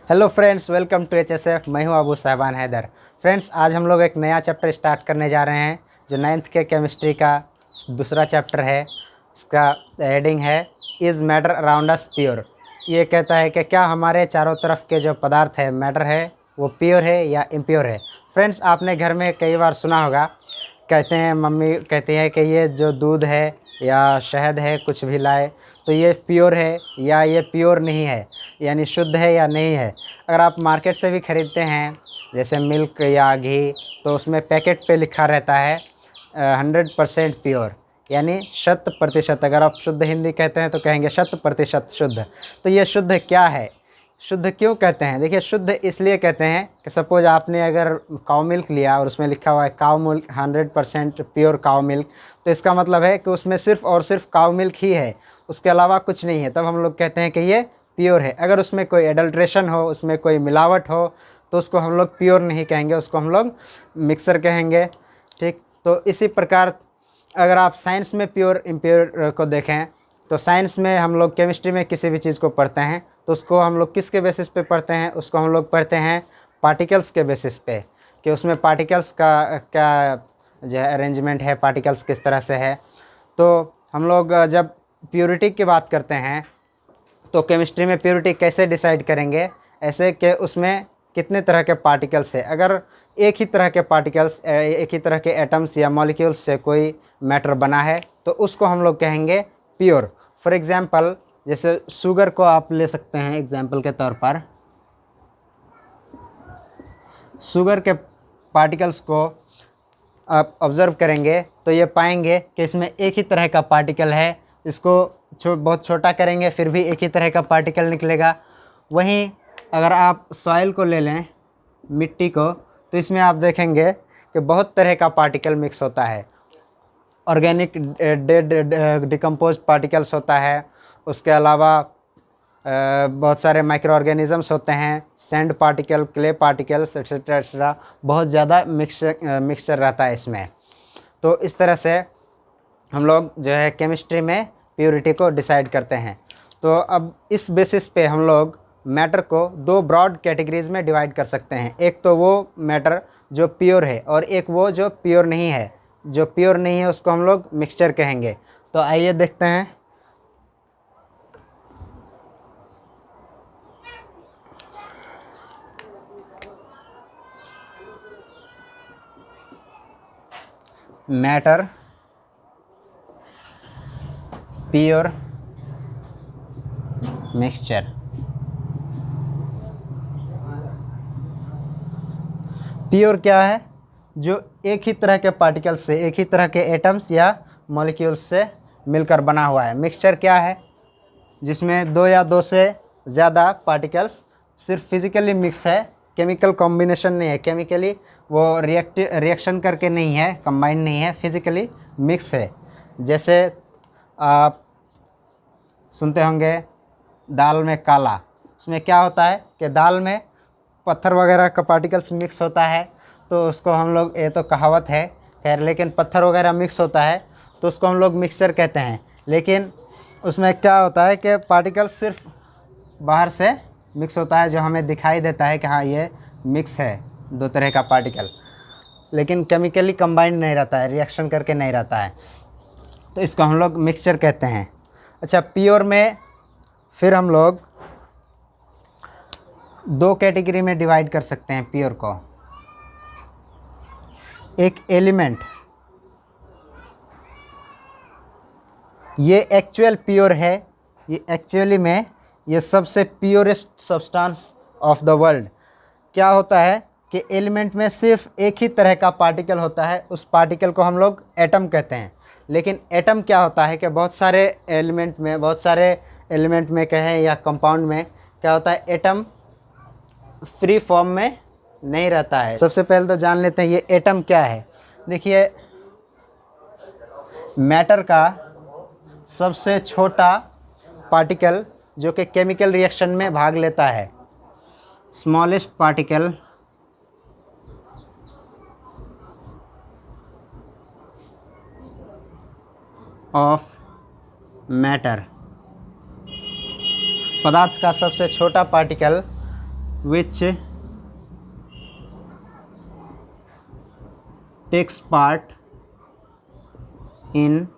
Hello friends, welcome to HSF। मैं हूं अबू साहिबान हैदर। फ्रेंड्स, आज हम लोग एक नया चैप्टर स्टार्ट करने जा रहे हैं जो 9th के केमिस्ट्री का दूसरा चैप्टर है। इसका हेडिंग है is matter around us pure. ये कहता है कि क्या हमारे चारों तरफ के जो पदार्थ है, मैटर है, वो प्योर है या इम्प्योर है। फ्रेंड्स, आपने घर में कई बार सुना होगा, कहते हैं, मम्मी कहती है कि ये जो दूध है या शहद है, कुछ भी लाए तो ये प्योर है या ये प्योर नहीं है, यानी शुद्ध है या नहीं है। अगर आप मार्केट से भी ख़रीदते हैं जैसे मिल्क या घी, तो उसमें पैकेट पे लिखा रहता है 100% प्योर, यानी 100%। अगर आप शुद्ध हिंदी कहते हैं तो कहेंगे 100% शुद्ध। तो ये शुद्ध क्या है, शुद्ध क्यों कहते हैं? देखिए, शुद्ध इसलिए कहते हैं कि सपोज आपने अगर काऊ मिल्क लिया और उसमें लिखा हुआ है काऊ मिल्क 100% प्योर काऊ मिल्क, तो इसका मतलब है कि उसमें सिर्फ़ और सिर्फ काऊ मिल्क ही है, उसके अलावा कुछ नहीं है। तब हम लोग कहते हैं कि ये प्योर है। अगर उसमें कोई एडल्ट्रेशन हो, उसमें कोई मिलावट हो, तो उसको हम लोग प्योर नहीं कहेंगे, उसको हम लोग मिक्सर कहेंगे। ठीक, तो इसी प्रकार अगर आप साइंस में प्योर इम्प्योर को देखें, तो साइंस में हम लोग केमिस्ट्री में किसी भी चीज़ को पढ़ते हैं तो उसको हम लोग किसके बेसिस पे पढ़ते हैं? उसको हम लोग पढ़ते हैं पार्टिकल्स के बेसिस पे, कि उसमें पार्टिकल्स का क्या जो है अरेंजमेंट है, पार्टिकल्स किस तरह से है। तो हम लोग जब प्योरिटी की बात करते हैं तो केमिस्ट्री में प्योरिटी कैसे डिसाइड करेंगे? ऐसे कि उसमें कितने तरह के पार्टिकल्स है। अगर एक ही तरह के पार्टिकल्स, एक ही तरह के एटम्स या मॉलिक्यूल्स से कोई मैटर बना है तो उसको हम लोग कहेंगे प्योर। फॉर एग्ज़ाम्पल, जैसे शुगर को आप ले सकते हैं एग्जाम्पल के तौर पर। शुगर के पार्टिकल्स को आप ऑब्ज़र्व करेंगे तो ये पाएंगे कि इसमें एक ही तरह का पार्टिकल है। इसको बहुत छोटा करेंगे फिर भी एक ही तरह का पार्टिकल निकलेगा। वहीं अगर आप सॉइल को ले लें, मिट्टी को, तो इसमें आप देखेंगे कि बहुत तरह का पार्टिकल मिक्स होता है। ऑर्गेनिक डेड डिकम्पोज पार्टिकल्स होता है, उसके अलावा बहुत सारे माइक्रो ऑर्गेनिज़म्स होते हैं, sand particle, clay particles, etcetera. बहुत ज़्यादा मिक्सचर रहता है इसमें। तो इस तरह से हम लोग जो है केमिस्ट्री में प्योरिटी को डिसाइड करते हैं। तो अब इस बेसिस पे हम लोग मैटर को दो ब्रॉड कैटेगरीज़ में डिवाइड कर सकते हैं। एक तो वो मैटर जो प्योर है और एक वो जो प्योर नहीं है। जो प्योर नहीं है उसको हम लोग मिक्सचर कहेंगे। तो आइए देखते हैं। Matter, pure, mixture. प्योर क्या है? जो एक ही तरह के पार्टिकल्स से, एक ही तरह के एटम्स या मॉलिक्यूल्स से मिलकर बना हुआ है। मिक्सचर क्या है? जिसमें दो या दो से ज़्यादा पार्टिकल्स सिर्फ फिज़िकली मिक्स है, केमिकल कॉम्बिनेशन नहीं है। केमिकली वो रिएक्शन करके नहीं है, कंबाइन नहीं है, फिज़िकली मिक्स है। जैसे आप सुनते होंगे दाल में काला। उसमें क्या होता है कि दाल में पत्थर वगैरह का पार्टिकल्स मिक्स होता है, तो उसको हम लोग, ये तो कहावत है खैर, लेकिन पत्थर वगैरह मिक्स होता है तो उसको हम लोग मिक्सचर कहते हैं। लेकिन उसमें क्या होता है कि पार्टिकल्स सिर्फ बाहर से मिक्स होता है, जो हमें दिखाई देता है कि हाँ ये मिक्स है, दो तरह का पार्टिकल, लेकिन केमिकली कंबाइंड नहीं रहता है, रिएक्शन करके नहीं रहता है। तो इसको हम लोग मिक्सचर कहते हैं। अच्छा, प्योर में फिर हम लोग दो कैटेगरी में डिवाइड कर सकते हैं प्योर को। एक एलिमेंट, ये एक्चुअल प्योर है, ये एक्चुअली में ये सबसे purest substance of the world. क्या होता है कि एलिमेंट में सिर्फ एक ही तरह का पार्टिकल होता है, उस पार्टिकल को हम लोग एटम कहते हैं। लेकिन एटम क्या होता है कि बहुत सारे एलिमेंट में कहें या कंपाउंड में क्या होता है, एटम फ्री फॉर्म में नहीं रहता है। सबसे पहले तो जान लेते हैं ये एटम क्या है। देखिए, मैटर का सबसे छोटा पार्टिकल जो कि केमिकल रिएक्शन में भाग लेता है, स्मॉलेस्ट पार्टिकल ऑफ मैटर, पदार्थ का सबसे छोटा particle which takes part in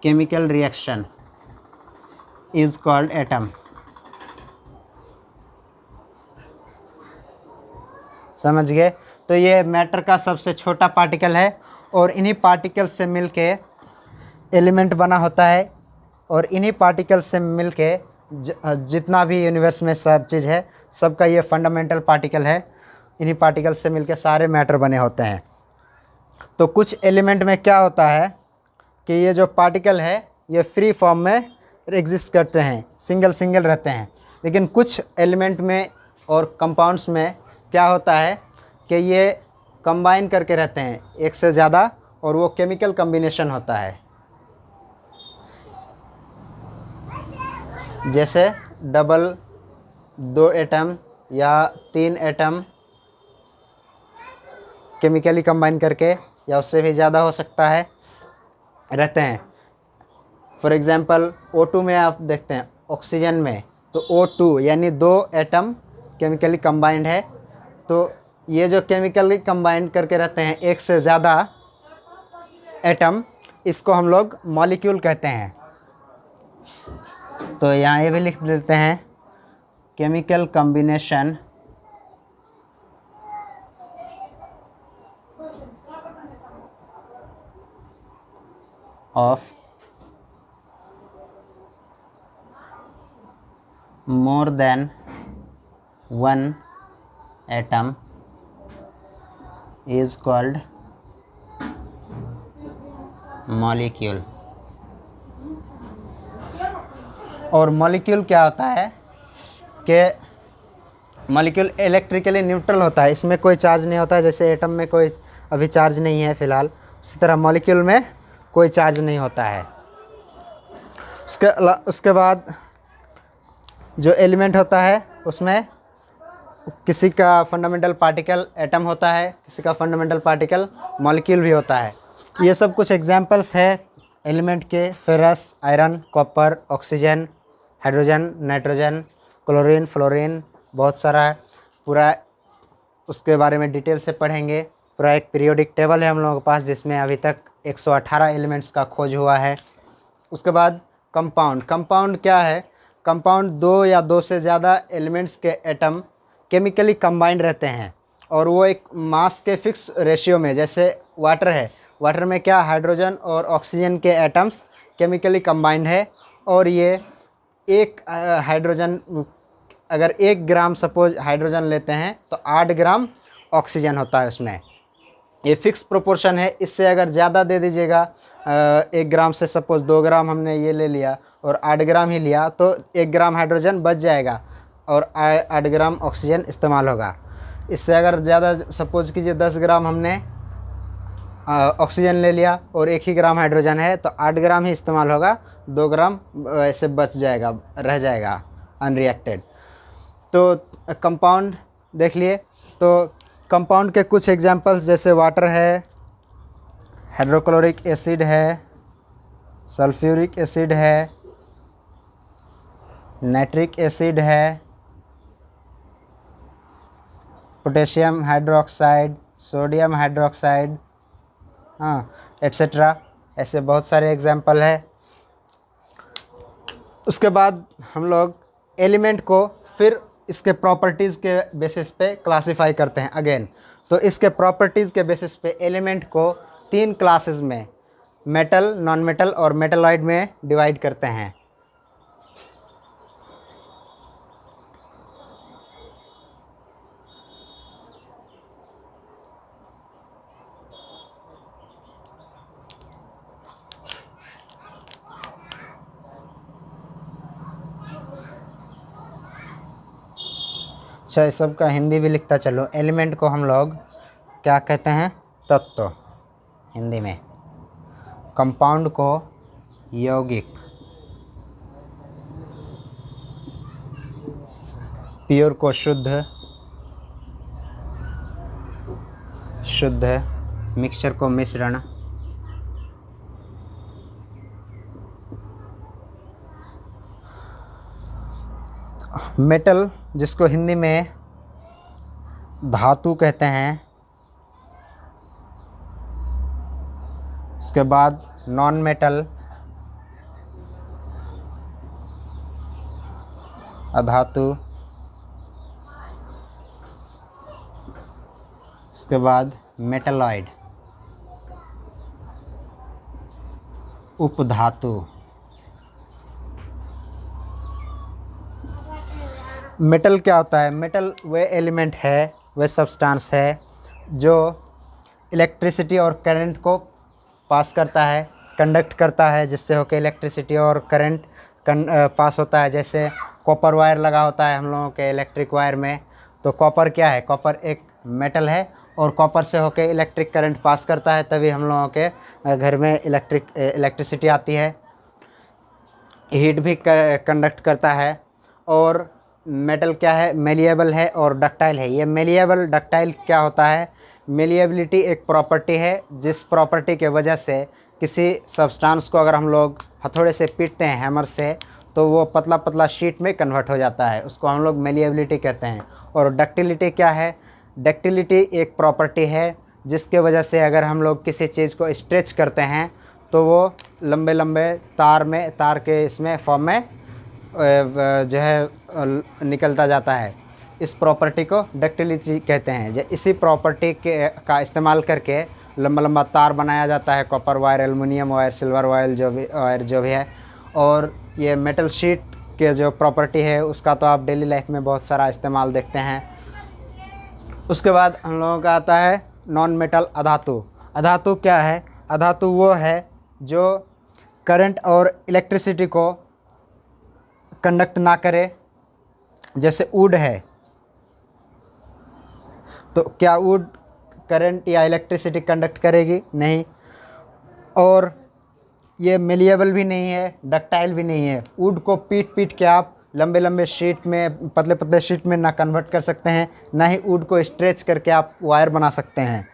chemical reaction is called atom। समझ गए? तो ये मैटर का सबसे छोटा पार्टिकल है और इन्हीं पार्टिकल से मिलके एलिमेंट बना होता है और इन्हीं पार्टिकल से मिलके जितना भी यूनिवर्स में सब चीज़ है सबका ये फंडामेंटल पार्टिकल है। इन्हीं पार्टिकल से मिलके सारे मैटर बने होते हैं। तो कुछ एलिमेंट में क्या होता है कि ये जो पार्टिकल है ये फ्री फॉर्म में एग्जिस्ट करते हैं, सिंगल सिंगल रहते हैं। लेकिन कुछ एलिमेंट में और कंपाउंड्स में क्या होता है कि ये कंबाइन करके रहते हैं एक से ज़्यादा, और वो केमिकल कॉम्बिनेशन होता है। जैसे डबल 2 एटम या 3 एटम केमिकली कंबाइन करके, या उससे भी ज़्यादा हो सकता है, रहते हैं। फॉर एग्ज़ाम्पल O2 में आप देखते हैं ऑक्सीजन में, तो O2 यानी 2 एटम केमिकली कंबाइंड है। तो ये जो केमिकली कंबाइंड करके रहते हैं एक से ज़्यादा एटम, इसको हम लोग मॉलिक्यूल कहते हैं। तो यहाँ ये भी लिख देते हैं chemical combination of more than 1 atom is called molecule. और मॉलिक्यूल क्या होता है कि मॉलिक्यूल इलेक्ट्रिकली न्यूट्रल होता है, इसमें कोई चार्ज नहीं होता है। जैसे एटम में कोई अभी चार्ज नहीं है फ़िलहाल, उसी तरह मॉलिक्यूल में कोई चार्ज नहीं होता है। उसके बाद जो एलिमेंट होता है उसमें किसी का फंडामेंटल पार्टिकल एटम होता है, किसी का फंडामेंटल पार्टिकल मॉलिक्यूल भी होता है। ये सब कुछ एग्जांपल्स है एलिमेंट के। Ferrous, iron, copper, oxygen, hydrogen, nitrogen, chlorine, fluorine, बहुत सारा है। पूरा उसके बारे में डिटेल से पढ़ेंगे। पूरा एक पीरियोडिक टेबल है हम लोगों के पास जिसमें अभी तक 118 एलिमेंट्स का खोज हुआ है। उसके बाद कंपाउंड। कंपाउंड क्या है? कंपाउंड 2 या 2 से ज़्यादा एलिमेंट्स के एटम केमिकली कंबाइंड रहते हैं और वो एक मास के फिक्स रेशियो में, जैसे वाटर है, वाटर में क्या हाइड्रोजन और ऑक्सीजन के एटम्स केमिकली कंबाइंड है, और ये एक हाइड्रोजन, अगर 1 ग्राम सपोज हाइड्रोजन लेते हैं तो 8 ग्राम ऑक्सीजन होता है उसमें। ये फिक्स प्रोपोर्शन है। इससे अगर ज़्यादा दे दीजिएगा, 1 ग्राम से सपोज 2 ग्राम हमने ये ले लिया और 8 ग्राम ही लिया, तो 1 ग्राम हाइड्रोजन बच जाएगा और 8 ग्राम ऑक्सीजन इस्तेमाल होगा। इससे अगर ज़्यादा सपोज कीजिए 10 ग्राम हमने ऑक्सीजन ले लिया और 1 ही ग्राम हाइड्रोजन है, तो 8 ग्राम ही इस्तेमाल होगा, 2 ग्राम ऐसे बच जाएगा, रह जाएगा अनरिएक्टेड। तो कंपाउंड देख लिए। तो कंपाउंड के कुछ एग्जांपल्स जैसे वाटर है, हाइड्रोक्लोरिक एसिड है, सल्फ्यूरिक एसिड है, नाइट्रिक एसिड है, potassium hydroxide, sodium hydroxide, etcetera. ऐसे बहुत सारे एग्जाम्पल है। उसके बाद हम लोग एलिमेंट को फिर इसके प्रॉपर्टीज़ के बेसिस पे क्लासिफाई करते हैं अगेन। तो इसके प्रॉपर्टीज़ के बेसिस पे एलिमेंट को 3 क्लासेस में, मेटल, नॉन मेटल और मेटलॉइड में डिवाइड करते हैं। अच्छा, इस सब का हिंदी भी लिखता चलो। एलिमेंट को हम लोग क्या कहते हैं? तत्व हिंदी में। कंपाउंड को यौगिक, प्योर को शुद्ध, मिक्सचर को मिश्रण, मेटल जिसको हिंदी में धातु कहते हैं। उसके बाद नॉन मेटल, अधातु। उसके बाद मेटलॉइड, उपधातु। मेटल क्या होता है? मेटल वह एलिमेंट है, वह सब्सटेंस है जो इलेक्ट्रिसिटी और करंट को पास करता है, कंडक्ट करता है, जिससे होकर इलेक्ट्रिसिटी और करंट पास होता है। जैसे कॉपर वायर लगा होता है हम लोगों के इलेक्ट्रिक वायर में, तो कॉपर क्या है? कॉपर एक मेटल है और कॉपर से होकर इलेक्ट्रिक करंट पास करता है, तभी हम लोगों के घर में इलेक्ट्रिसिटी आती है। हीट भी कंडक्ट करता है। और मेटल क्या है? मेलिएबल है और डक्टाइल है। ये मेलिएबल डक्टाइल क्या होता है? मेलिएबिलिटी एक प्रॉपर्टी है जिस प्रॉपर्टी के वजह से किसी सब्सटेंस को अगर हम लोग हथौड़े से पीटते हैं, हैमर से, तो वो पतला पतला शीट में कन्वर्ट हो जाता है। उसको हम लोग मेलिएबिलिटी कहते हैं। और डक्टिलिटी क्या है? डक्टिलिटी एक प्रॉपर्टी है जिसके वजह से अगर हम लोग किसी चीज़ को स्ट्रेच करते हैं तो वो लंबे लंबे तार के इसमें फॉर्म में जो है निकलता जाता है। इस प्रॉपर्टी को डक्टिलिटी कहते हैं। इसी प्रॉपर्टी का इस्तेमाल करके लंबा लंबा तार बनाया जाता है, copper wire, aluminium wire, silver wire जो भी है। और ये मेटल शीट के जो प्रॉपर्टी है उसका तो आप डेली लाइफ में बहुत सारा इस्तेमाल देखते हैं। उसके बाद हम लोगों का आता है नॉन मेटल, अधातु। अधातु क्या है? अधातु वो है जो करंट और इलेक्ट्रिसिटी को कंडक्ट ना करे। जैसे वुड है, तो क्या वुड करंट या इलेक्ट्रिसिटी कंडक्ट करेगी? नहीं। और ये मेलिएबल भी नहीं है, डक्टाइल भी नहीं है। वुड को पीट के आप लंबे लंबे शीट में, पतले पतले शीट में ना कन्वर्ट कर सकते हैं, ना ही वुड को स्ट्रेच करके आप वायर बना सकते हैं।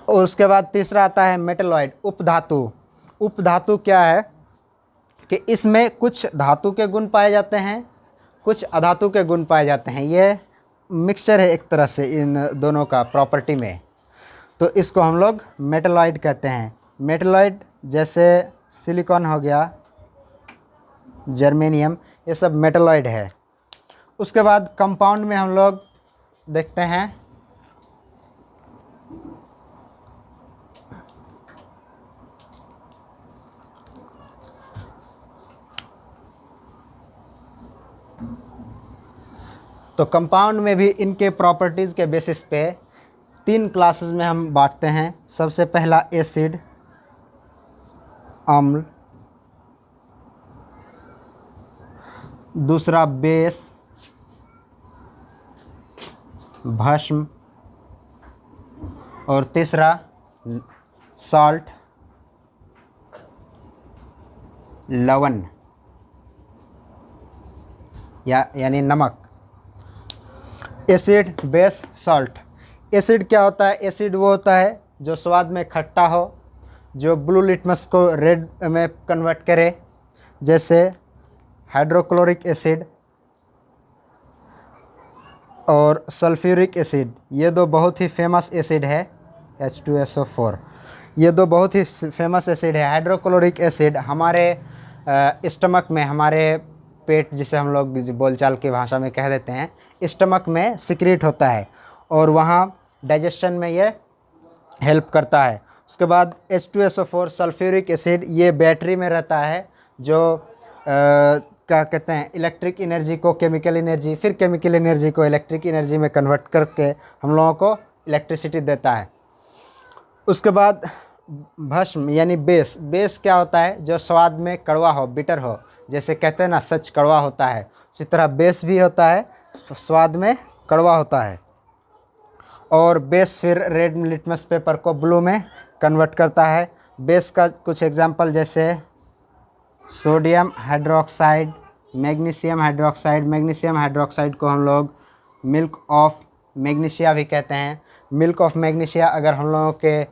और उसके बाद तीसरा आता है मेटलॉइड, उपधातु। उपधातु क्या है कि इसमें कुछ धातु के गुण पाए जाते हैं, कुछ अधातु के गुण पाए जाते हैं। ये मिक्सचर है एक तरह से इन दोनों का प्रॉपर्टी में, तो इसको हम लोग मेटलॉइड कहते हैं। मेटलॉइड जैसे सिलिकॉन हो गया, जर्मेनियम, ये सब मेटलॉइड है। उसके बाद कंपाउंड में हम लोग देखते हैं तो कंपाउंड में भी इनके प्रॉपर्टीज़ के बेसिस पे 3 क्लासेस में हम बांटते हैं। सबसे पहला एसिड, अम्ल। दूसरा बेस, भस्म। और तीसरा सॉल्ट, लवण यानी नमक। Acid, base, salt. एसिड क्या होता है? एसिड वो होता है जो स्वाद में खट्टा हो, जो ब्लू लिटमस को रेड में कन्वर्ट करे, जैसे हाइड्रोक्लोरिक एसिड और सल्फ्यूरिक एसिड। ये दो बहुत ही फेमस एसिड है, H2SO4। ये दो बहुत ही फेमस एसिड है। हाइड्रोक्लोरिक एसिड हमारे स्टमक में, हमारे पेट जिसे हम लोग बोलचाल की भाषा में कह देते हैं, स्टमक में सिक्रीट होता है और वहाँ डाइजेशन में ये हेल्प करता है। उसके बाद H2SO4 सल्फ्यूरिक एसिड, ये बैटरी में रहता है जो क्या कहते हैं, इलेक्ट्रिक एनर्जी को केमिकल एनर्जी, फिर केमिकल एनर्जी को इलेक्ट्रिक एनर्जी में कन्वर्ट करके हम लोगों को इलेक्ट्रिसिटी देता है। उसके बाद भस्म यानी बेस। बेस क्या होता है? जो स्वाद में कड़वा हो, बिटर हो। जैसे कहते हैं ना, सच कड़वा होता है, उसी तरह बेस भी होता है, स्वाद में कड़वा होता है। और बेस फिर रेड लिटमस पेपर को ब्लू में कन्वर्ट करता है। बेस का कुछ एग्जांपल जैसे sodium hydroxide, magnesium hydroxide. Magnesium hydroxide को हम लोग मिल्क ऑफ मैग्नीशिया भी कहते हैं। मिल्क ऑफ मैग्नीशिया अगर हम लोगों के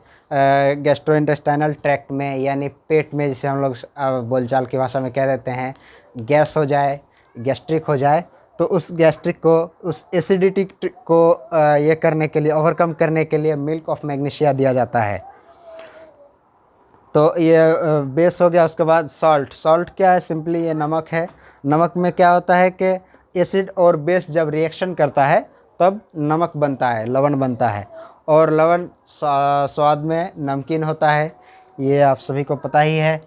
गैस्ट्रोइंटेस्टाइनल ट्रैक्ट में यानी पेट में, जिसे हम लोग बोलचाल की भाषा में कह देते हैं, गैस हो जाए गैस्ट्रिक हो जाए तो उस गैस्ट्रिक को, उस एसिडिटी को ये करने के लिए, ओवरकम करने के लिए मिल्क ऑफ मैग्नीशिया दिया जाता है। तो ये बेस हो गया। उसके बाद सॉल्ट। सॉल्ट क्या है? सिंपली ये नमक है। नमक में क्या होता है कि एसिड और बेस जब रिएक्शन करता है तब नमक बनता है, लवण बनता है, और लवण स्वाद में नमकीन होता है, ये आप सभी को पता ही है।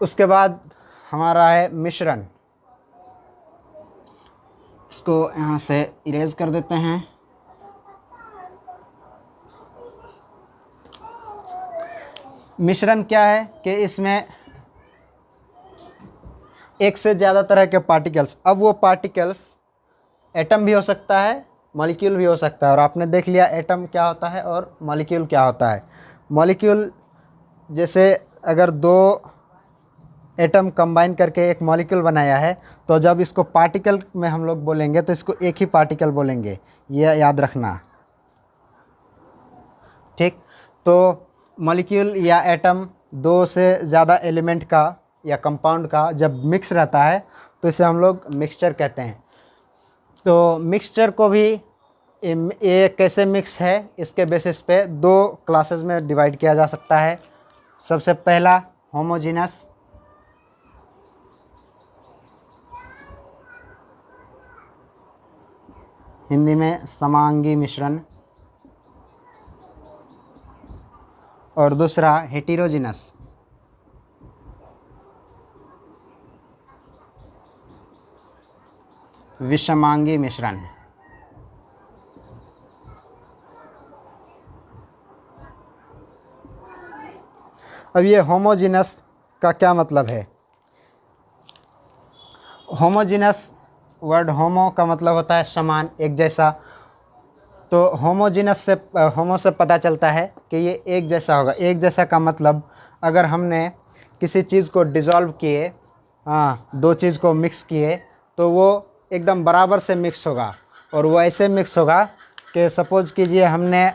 उसके बाद हमारा है मिश्रण। इसको यहाँ से इरेज कर देते हैं। मिश्रण क्या है कि इसमें एक से ज़्यादा तरह के पार्टिकल्स, अब वो पार्टिकल्स एटम भी हो सकता है, मॉलिक्यूल भी हो सकता है। और आपने देख लिया एटम क्या होता है और मॉलिक्यूल क्या होता है। मॉलिक्यूल जैसे अगर दो एटम कंबाइन करके एक मॉलिक्यूल बनाया है, तो जब इसको पार्टिकल में हम लोग बोलेंगे तो इसको एक ही पार्टिकल बोलेंगे, ये याद रखना, ठीक। तो मॉलिक्यूल या एटम दो से ज़्यादा एलिमेंट का या कंपाउंड का जब मिक्स रहता है तो इसे हम लोग मिक्सचर कहते हैं। तो मिक्सचर को भी ये कैसे मिक्स है, इसके बेसिस पे दो क्लासेस में डिवाइड किया जा सकता है। सबसे पहला होमोजीनस, हिंदी में समांगी मिश्रण, और दूसरा हेटेरोजीनस, विषमांगी मिश्रण। अब ये होमोजीनस का क्या मतलब है? होमोजीनस वर्ड होमो का मतलब होता है समान, एक जैसा। तो होमोजीनस से, होमो से पता चलता है कि ये एक जैसा होगा। एक जैसा का मतलब अगर हमने किसी चीज़ को डिज़ोल्व किए, दो चीज़ को मिक्स किए, तो वो एकदम बराबर से मिक्स होगा। और वो ऐसे मिक्स होगा कि सपोज़ कीजिए हमने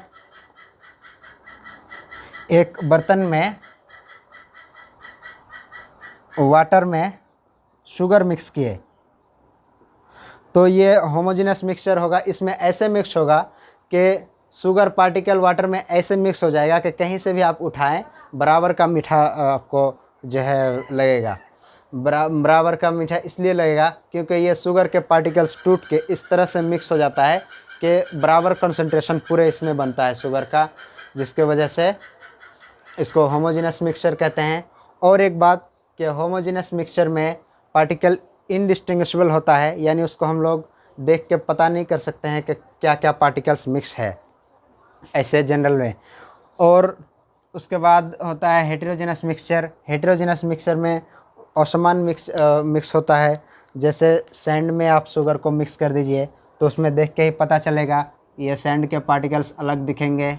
एक बर्तन में वाटर में शुगर मिक्स किए, तो ये होमोजेनस मिक्सचर होगा। इसमें ऐसे मिक्स होगा कि शुगर पार्टिकल वाटर में ऐसे मिक्स हो जाएगा कि कहीं से भी आप उठाएं बराबर का मीठा आपको जो है लगेगा। बराबर का मीठा इसलिए लगेगा क्योंकि ये शुगर के पार्टिकल्स टूट के इस तरह से मिक्स हो जाता है कि बराबर कंसंट्रेशन पूरे इसमें बनता है शुगर का, जिसके वजह से इसको होमोजेनस मिक्सचर कहते हैं। और एक बात कि होमोजेनस मिक्सचर में पार्टिकल इनडिस्टिंग्विशेबल होता है, यानी उसको हम लोग देख के पता नहीं कर सकते हैं कि क्या क्या पार्टिकल्स मिक्स है ऐसे जनरल में। और उसके बाद होता है हेटेरोजेनस मिक्सचर। हेटेरोजेनस मिक्सचर में असमान मिक्स होता है। जैसे सैंड में आप शुगर को मिक्स कर दीजिए तो उसमें देख के ही पता चलेगा, ये सैंड के पार्टिकल्स अलग दिखेंगे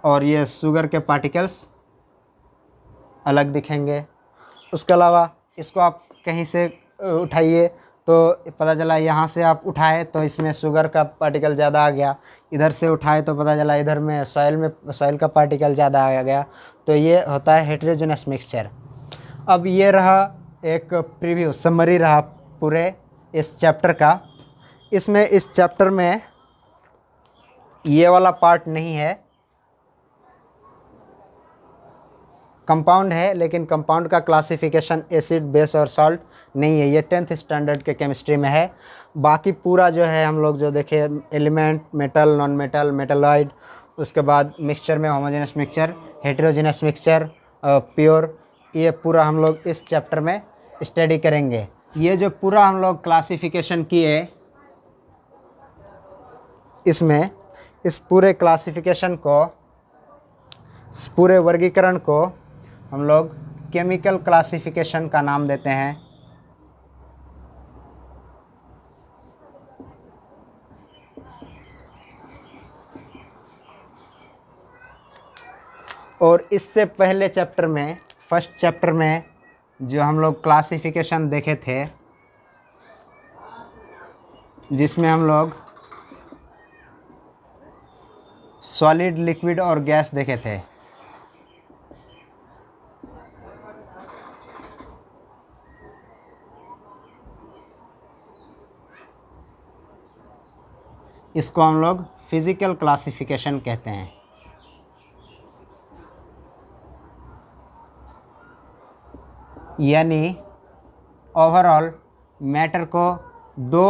और ये शुगर के पार्टिकल्स अलग दिखेंगे। उसके अलावा इसको आप कहीं से उठाइए तो पता चला, यहाँ से आप उठाए तो इसमें शुगर का पार्टिकल ज़्यादा आ गया, इधर से उठाए तो पता चला इधर में सॉइल का पार्टिकल ज़्यादा आ गया। तो ये होता है हेटेरोजेनस मिक्सचर। अब ये रहा एक प्रीव्यू, समरी रहा पूरे इस चैप्टर का। इसमें इस चैप्टर में ये वाला पार्ट नहीं है, कंपाउंड है, लेकिन कंपाउंड का क्लासिफिकेशन एसिड, बेस और सॉल्ट नहीं है, ये 10th स्टैंडर्ड के केमिस्ट्री में है। बाकी पूरा जो है हम लोग जो देखे, element, metal, non metal, metalloid, उसके बाद मिक्सचर में homogeneous mixture, heterogeneous mixture, pure, ये पूरा हम लोग इस चैप्टर में स्टडी करेंगे। ये जो पूरा हम लोग क्लासिफिकेशन किए, इसमें इस पूरे क्लासिफिकेशन को, इस पूरे वर्गीकरण को हम लोग केमिकल क्लासिफिकेशन का नाम देते हैं। और इससे पहले चैप्टर में, फर्स्ट चैप्टर में जो हम लोग क्लासिफिकेशन देखे थे, जिसमें हम लोग सॉलिड, लिक्विड और गैस देखे थे, इसको हम लोग फिज़िकल क्लासिफिकेशन कहते हैं। यानी ओवरऑल मैटर को दो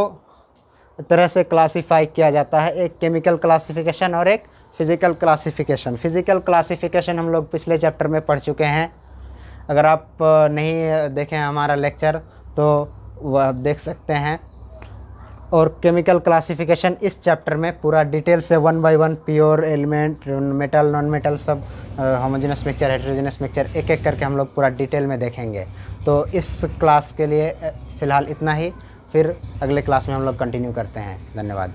तरह से क्लासिफाई किया जाता है, एक केमिकल क्लासिफिकेशन और एक फिज़िकल क्लासिफिकेशन। फिज़िकल क्लासिफिकेशन हम लोग पिछले चैप्टर में पढ़ चुके हैं। अगर आप नहीं देखें हमारा लेक्चर तो वह आप देख सकते हैं। और केमिकल क्लासिफिकेशन इस चैप्टर में पूरा डिटेल से 1 by 1 pure element, metal, non metal, सब होमोजेनस मिक्सचर, हेटेरोजेनस मिक्सचर, एक एक करके हम लोग पूरा डिटेल में देखेंगे। तो इस क्लास के लिए फ़िलहाल इतना ही, फिर अगले क्लास में हम लोग कंटिन्यू करते हैं। धन्यवाद।